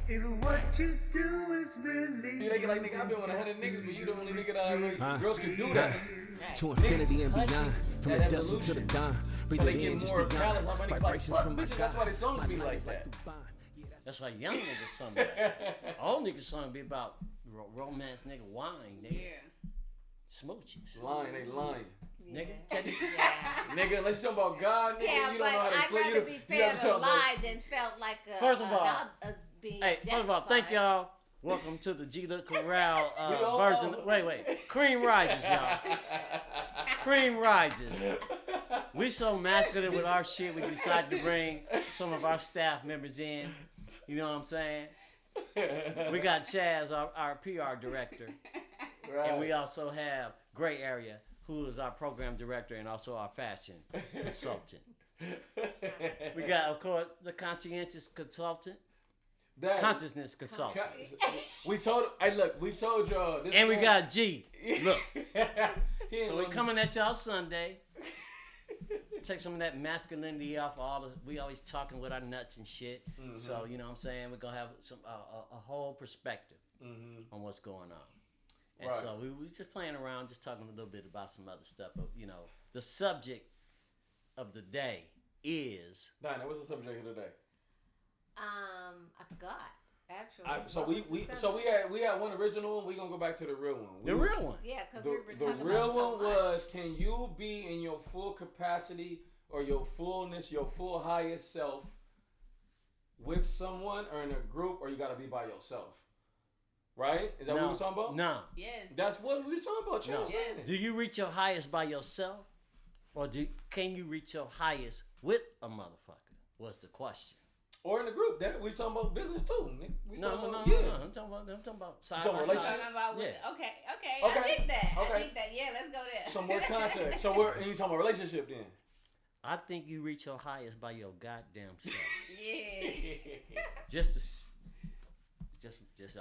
If what you do is really. You like nigga, I've been with 100 niggas, but you the only nigga that I really. Girls can do that. To infinity and beyond, from the that dust to the dawn. So they get more callous on my niggas like, fuck bitches, that's why they songs be like that. That's why young niggas song be like that. Old niggas song be about romance, nigga, wine, nigga. Yeah. Smooches. Lying, they lying. Nigga, Nigga, unless you talking about God, nigga, Yeah, you but don't know how to I'd play. rather be fed a lie than felt like a. First of all, being hey, first of all, thank y'all. Welcome to the GLook Corral version. Wait. Cream rises, y'all. Cream rises. We so masculine with our shit, we decided to bring some of our staff members in. You know what I'm saying? We got Chaz, our PR director. Right. And we also have Gray Area, who is our program director and also our fashion consultant. We got, of course, the conscientious consultant. Consciousness consultant. We told y'all. This and we got G. Look. So we we coming at y'all Sunday. Take some of that masculinity off we always talking with our nuts and shit. Mm-hmm. So, you know what I'm saying? We're going to have some a whole perspective on what's going on. And so we just playing around, just talking a little bit about some other stuff. But, you know, the subject of the day is... Dinah, what's the subject of the day? I forgot. Actually, we had one original one. We gonna go back to the real one. The real one. Yeah, because we were talking about the real so one was: can you be in your full capacity or your fullness, your full highest self, with someone or in a group, or you gotta be by yourself? Right? Is that what we was talking about? No. Yes. That's what we was talking about. No. Yes. Do you reach your highest by yourself, or can you reach your highest with a motherfucker? Was the question. Or in the group, that we talking about business too. No. I'm talking about side by side. Okay. I think that. Yeah, let's go there. Some more context. So you talking about relationship then? I think you reach your highest by your goddamn self. Yeah.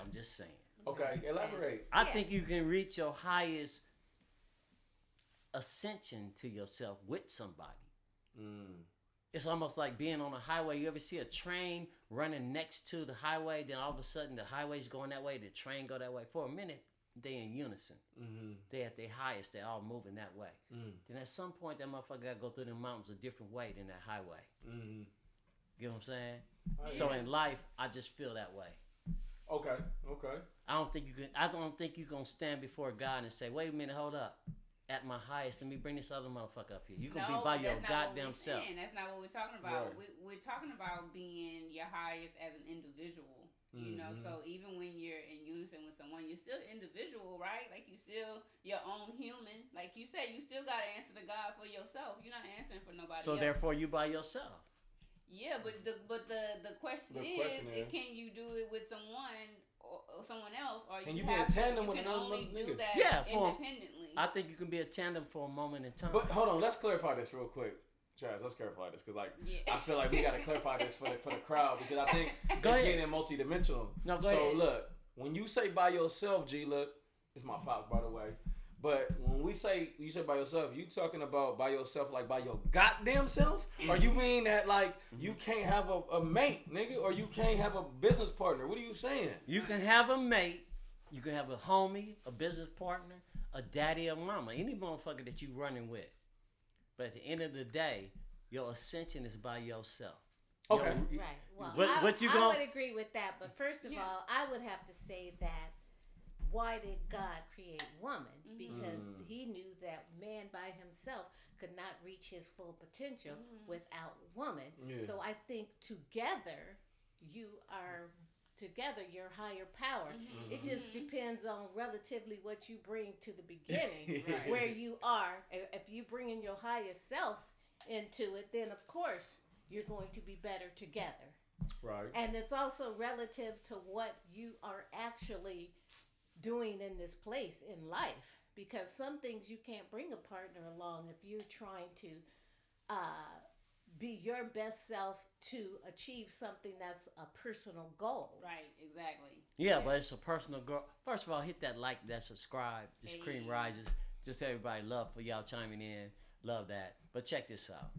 I'm just saying. Okay, elaborate. I think you can reach your highest ascension to yourself with somebody. It's almost like being on a highway. You ever see a train running next to the highway, then all of a sudden the highway's going that way, the train go that way. For a minute, they in unison. They at their highest, they all moving that way. Then at some point, that motherfucker got to go through the mountains a different way than that highway. You know what I'm saying? So in life, I just feel that way. Okay. I don't think you can stand before God and say, wait a minute, hold up. At my highest, let me bring this other motherfucker up here. You gonna be by your goddamn self. That's not what we're talking about. Right. We're talking about being your highest as an individual. You know, so even when you're in unison with someone, you're still individual, right? Like you still your own human. Like you said, you still gotta answer to God for yourself. You're not answering for nobody else. So therefore, you by yourself. Yeah, but the question is, can you do it with someone or someone else, or can you be in tandem with another nigga? Yeah, independently. I think you can be a tandem for a moment in time. But hold on, let's clarify this real quick, Chaz. Let's clarify this because I feel like we gotta clarify this for the crowd because I think it's getting multidimensional. No, go ahead. Look, when you say by yourself, GLook, it's my pops by the way. But when you say by yourself, you talking about by yourself like by your goddamn self? Or you mean that like you can't have a mate, nigga, or you can't have a business partner? What are you saying? You can have a mate, you can have a homie, a business partner, a daddy or mama, any motherfucker that you running with. But at the end of the day, your ascension is by yourself. Okay. Right. Well, I would agree with that. But first of all, I would have to say that why did God create woman? Because he knew that man by himself could not reach his full potential without woman. Yeah. So I think together, your higher power. It just depends on relatively what you bring to the beginning, where you are. If you bring in your highest self into it, then of course you're going to be better together. Right. And it's also relative to what you are actually doing in this place in life, because some things you can't bring a partner along if you're trying to be your best self to achieve something that's a personal goal. Right, exactly. Yeah, but it's a personal goal. First of all, hit that like, that subscribe. This Cream Rises. Just everybody love for y'all chiming in. Love that. But check this out.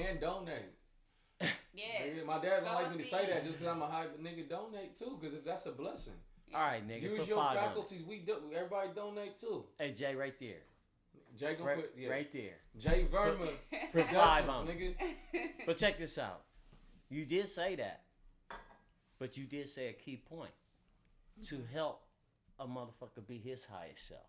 And donate. Yes. Nigga, my dad don't like me to say that Sow a just because I'm a high nigga. Donate too, because if that's a blessing. All right, nigga. Use put your 5 on it. faculties. We do. Everybody donate too. Hey, Jay, right there. Jay gonna put Right there. Jay Verma Put 5 on it. nigga. But check this out. You did say that, but you did say a key point to help a motherfucker be his highest self.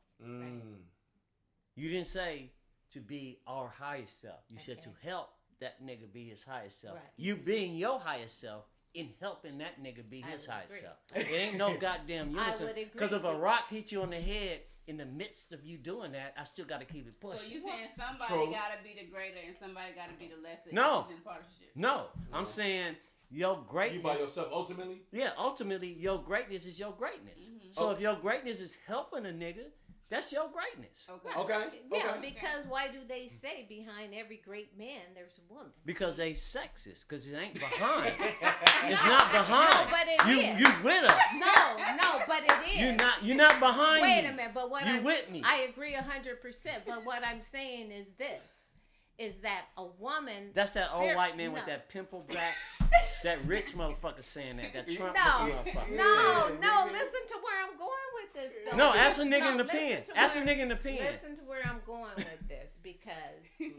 You didn't say to be our highest self. You said to help that nigga be his highest self. Right. You being your highest self in helping that nigga be his highest agree. self. It ain't no goddamn unison. would agree Because if a with rock hit you on the head in the midst of you doing that, I still got to keep it pushing. So you saying somebody True. gotta be the greater and somebody gotta be the lesser? No. In partnership. No, I'm saying your greatness. You by yourself ultimately. Yeah, ultimately, your greatness is your greatness. So if your greatness is helping a nigga, that's your greatness. Okay. Yeah, because why do they say behind every great man there's a woman? Because they sexist, because it ain't behind. It's not behind. No, but it is. You with us. No, but it is. You're not behind Wait me. a minute, but what You with me. I agree 100%, but what I'm saying is this, is that a woman... That's that old white man with no. that pimple back, that rich motherfucker saying that Trump No, motherfucker. no, listen to where I'm going with this, though. No, ask a nigga in the listen pen. to Ask a where- nigga in the pen. Listen to where I'm going with this, because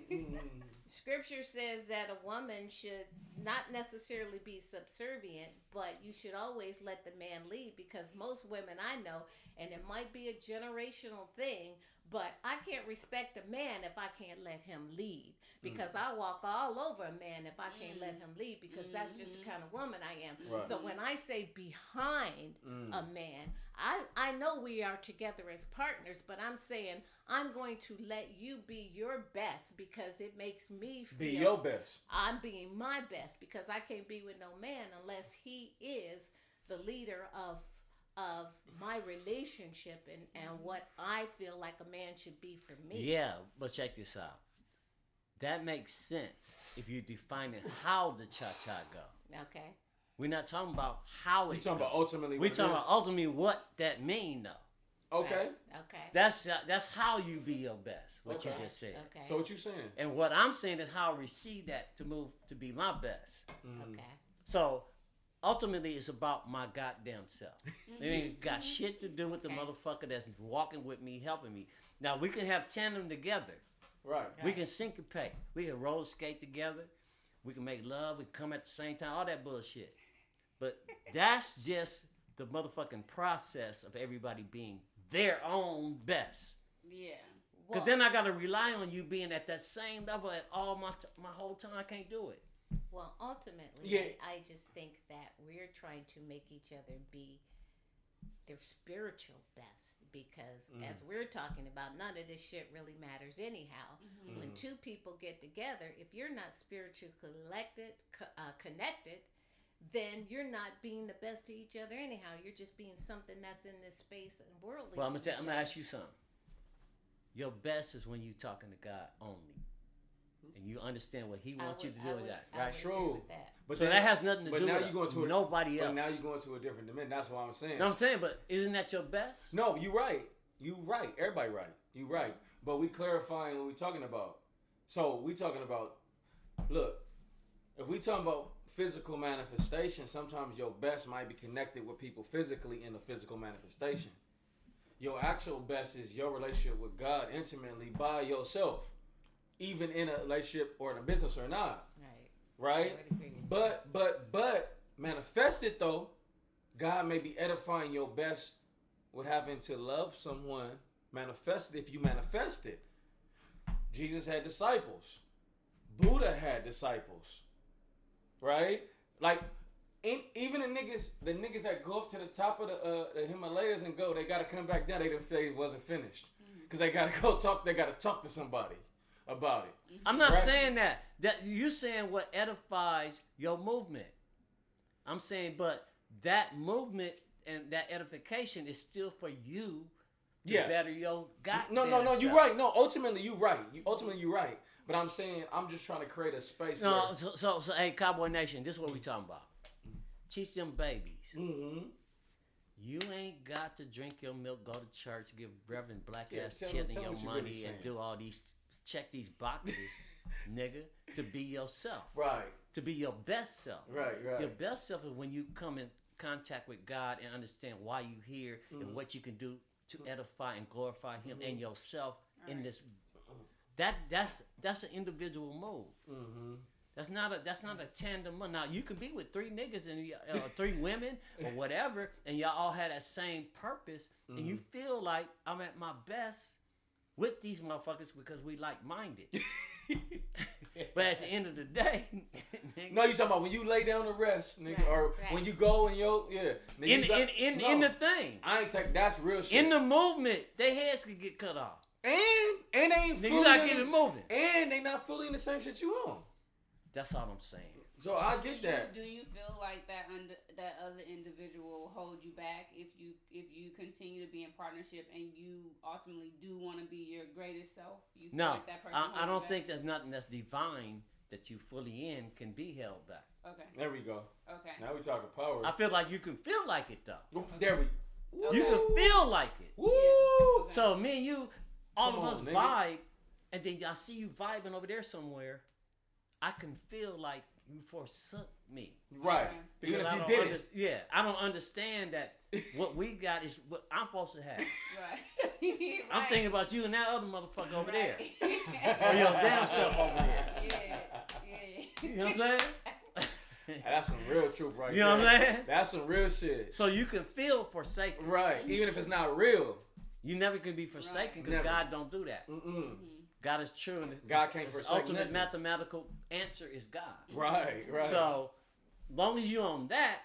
Scripture says that a woman should not necessarily be subservient, but you should always let the man lead, because most women I know, and it might be a generational thing, but I can't respect a man if I can't let him lead, because I walk all over a man if I can't let him lead, because that's just the kind of woman I am. Right. So when I say behind a man, I know we are together as partners, but I'm saying I'm going to let you be your best, because it makes me feel Be your best. I'm being my best, because I can't be with no man unless he is the leader of my relationship and what I feel like a man should be for me. Yeah, but check this out. That makes sense if you're defining how the cha-cha go. Okay. We're not talking about how You it talking go. about ultimately? We're what it talking is? about ultimately what that mean though. Okay. Right. Okay. That's how you be your best. What you Okay. just said. Okay. So what you saying? And what I'm saying is how I receive that to move to be my best. Okay. So ultimately, it's about my goddamn self. It ain't got shit to do with the motherfucker that's walking with me, helping me. Now we can have tandem together. Right. We can syncopate. We can roller skate together. We can make love. We can come at the same time. All that bullshit. But that's just the motherfucking process of everybody being their own best. Yeah. Because then I got to rely on you being at that same level at all my whole time. I can't do it. Well, ultimately, Yeah. I just think that we're trying to make each other be their spiritual best, because as we're talking about, none of this shit really matters anyhow. When two people get together, if you're not spiritually connected, then you're not being the best to each other anyhow. You're just being something that's in this space and worldly. Well, I'm to gonna each ask other. you something. Your best is when you talking to God only, and you understand what He wants you to do with that, I right? would agree True. with that. But So then- that has nothing to but do now with you going to nobody else. But now you're going to a different dimension. That's what I'm saying. No, I'm saying, but isn't that your best? No, you right. You right. Everybody right. You right. But we clarifying what we talking about. So we talking about, look, if we talking about physical manifestation, sometimes your best might be connected with people physically in the physical manifestation. Your actual best is your relationship with God intimately by yourself, even in a relationship or in a business or not. Right. Right? I would agree with But manifested though, God may be edifying your best with having to love someone. Manifested if you manifest it. Jesus had disciples. Buddha had disciples. Right? Like even the niggas that go up to the top of the Himalayas and go, they gotta come back down. They didn't say it wasn't finished. Cause they gotta go talk, they gotta talk to somebody about it. I'm not Right. saying that. That you saying what edifies your movement. I'm saying, but that movement and that edification is still for you to better your goddamn No, you're self. right. No, ultimately you're right. You're right. But I'm saying I'm just trying to create a space No, where so hey, Cowboy Nation, this is what we talking about. Teach them babies. You ain't got to drink your milk, go to church, give Reverend Black ass tell shit them in your what you money really and saying. do all these check these boxes, nigga, to be yourself. right. to be your best self. Right. Your best self is when you come in contact with God and understand why you here and what you can do to edify and glorify Him and yourself in this. That's an individual move. That's not a tandem. Now you can be with 3 niggas and 3 women or whatever, and y'all all had that same purpose, and you feel like I'm at my best with these motherfuckers because we like minded. But at the end of the day, nigga, no, you talking about when you lay down to rest, nigga, or when you go and nigga, in the thing, I ain't take that's real shit. in the movement, their heads could get cut off, and they ain't nigga, fully you gotta keep it moving, and they not fully in the same shit you on. That's all I'm saying. So I get that. Do you feel like that other individual hold you back if you continue to be in partnership and you ultimately do want to be your greatest self? You feel No, like that person I don't you think back? there's nothing that's divine that you fully in can be held back. Okay. There we go. Okay. Now we talking power. I feel like you can feel like it though. There we. Okay. You can feel like it. Woo! Yeah. Okay. So me and you, all Come of us on, nigga. vibe, and then I see you vibing over there somewhere. I can feel like you forsook me. Right. Okay. Even if I you don't did it. I don't understand that what we got is what I'm supposed to have. Right. I'm thinking about you and that other motherfucker over there. Right. Or your damn self over there. Yeah. You know what I'm saying? That's some real truth right there. You know what I'm saying? That's some real shit. So you can feel forsaken. Right. Even if it's not real. You never can be forsaken because Never. God don't do that. God is true. And God can't the forsake ultimate nothing. mathematical answer is God. Right. So, long as you on that,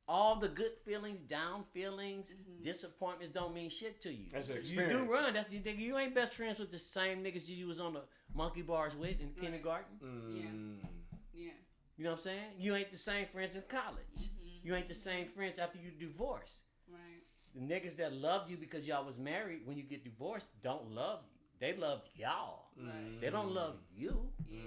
all the good feelings, down feelings, disappointments don't mean shit to you. That's an You do experience. run. That's the nigga. You ain't best friends with the same niggas you was on the monkey bars with in kindergarten. Yeah. You know what I'm saying? You ain't the same friends in college. You ain't the same friends after you divorced. Right. The niggas that loved you because y'all was married when you get divorced don't love you. They loved y'all. Right. They don't love you. Yeah.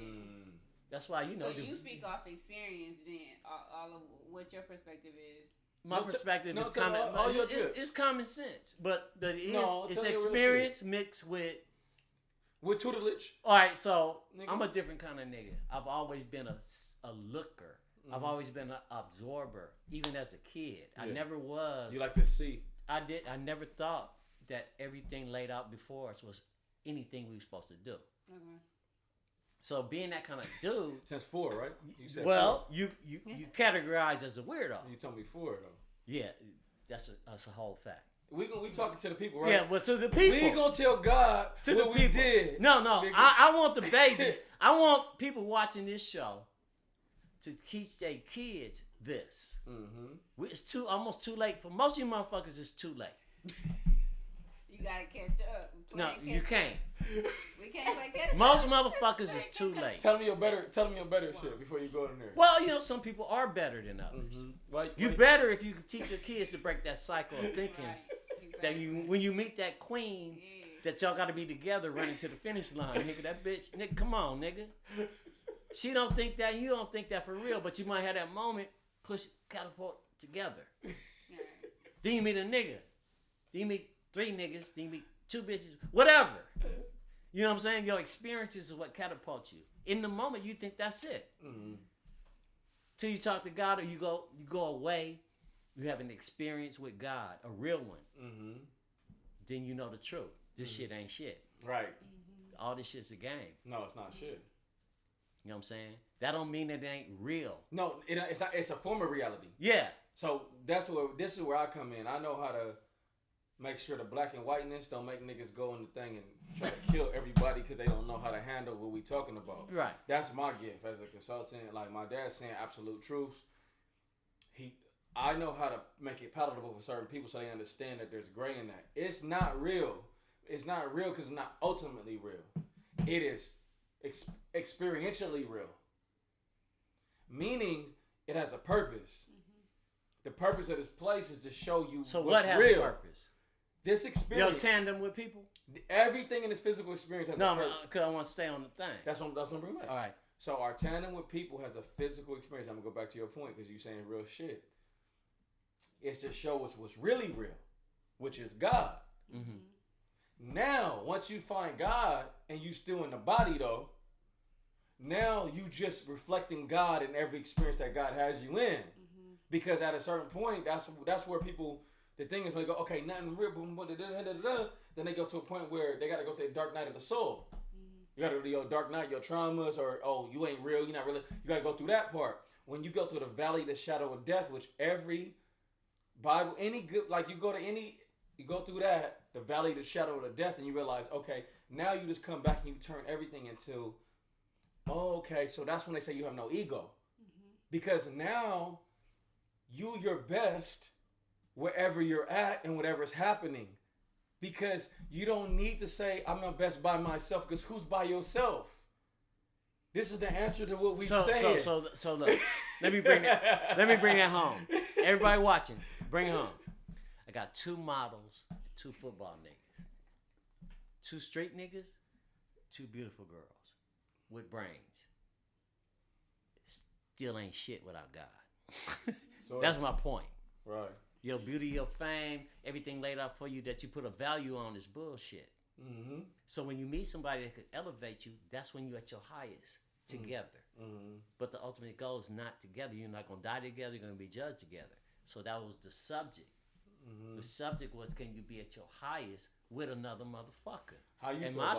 That's why you know. So you speak off experience, then all of what your perspective is. My perspective is tell common. all your It's common sense, but it's tell your real experience mixed with. With tutelage. All right, so Nigga. I'm a different kind of nigga. I've always been a looker. I've always been an absorber, even as a kid. I Yeah. never was. You like to see. I never thought that everything laid out before us was anything we were supposed to do. Okay. So being that kind of dude, Since 4, right? You said well, you categorize as a weirdo. 4. You told me 4 though. Yeah, that's a whole fact. We talking to the people, right? Yeah, well, to the people. We gonna tell God to what the we people. did. No, nigga. I want the babies. I want people watching this show to teach their kids this. It's almost too late for most of you motherfuckers. It's too late. You gotta catch up. No, you can't. We can't play catch up. Most motherfuckers is too late. Tell me your better shit before you go in there. Well, you know, some people are better than others. You better if you can teach your kids to break that cycle of thinking Right. that when you meet that queen, that y'all got to be together running to the finish line, nigga. That bitch, nigga, come on, nigga. She don't think that, and you don't think that for real, but you might have that moment, push, catapult together. Right. Then you meet a nigga. Then you meet 3 niggas. Then you meet 2 bitches. Whatever. You know what I'm saying? Your experiences is what catapults you. In the moment, you think that's it. Till you talk to God, or you go away, you have an experience with God, a real one. Then you know the truth. This shit ain't shit. Right. All this shit's a game. No, it's not shit. You know what I'm saying? That don't mean that it ain't real. No, it's not. It's a form of reality. Yeah. So this is where I come in. I know how to make sure the black and whiteness don't make niggas go in the thing and try to kill everybody because they don't know how to handle what we talking about. Right. That's my gift as a consultant. Like my dad's saying absolute truths. I know how to make it palatable for certain people so they understand that there's gray in that. It's not real. It's not real because it's not ultimately real. It is experientially real. Meaning it has a purpose. The purpose of this place is to show you So what's what has real. a purpose? This Your experience. tandem with people? Everything in this physical experience has a No, purpose. because I want to stay on the thing. That's what I'm bringing back. All right. So our tandem with people has a physical experience. I'm gonna go back to your point because you're saying real shit. It's to show us what's really real, which is God. Now, once you find God and you still in the body though, now you just reflecting God in every experience that God has you in. Because at a certain point, that's where people, the thing is when they go, okay, nothing real, then they go to a point where they got to go to the dark night of the soul. You got to go to your dark night, your traumas, or, oh, you ain't real, you're not really, you got to go through that part. When you go through the valley of the shadow of death, which every Bible, any good, like you go through that, the valley of the shadow of the death, and you realize, okay, now you just come back and you turn everything into, oh, okay, so that's when they say you have no ego. Because now you your best wherever you're at and whatever's happening. Because you don't need to say, I'm my best by myself, because who's by yourself? This is the answer to what we say. So look, let me bring that home. Everybody watching, bring it home. I got 2 models, 2 football niggas. 2 straight niggas, 2 beautiful girls with brains. Still ain't shit without God. That's my point. Right. Your beauty, your fame, everything laid out for you that you put a value on is bullshit. So when you meet somebody that could elevate you, that's when you're at your highest together. But the ultimate goal is not together. You're not going to die together. You're going to be judged together. So that was the subject. The subject was, can you be at your highest with another motherfucker? How you and feel my about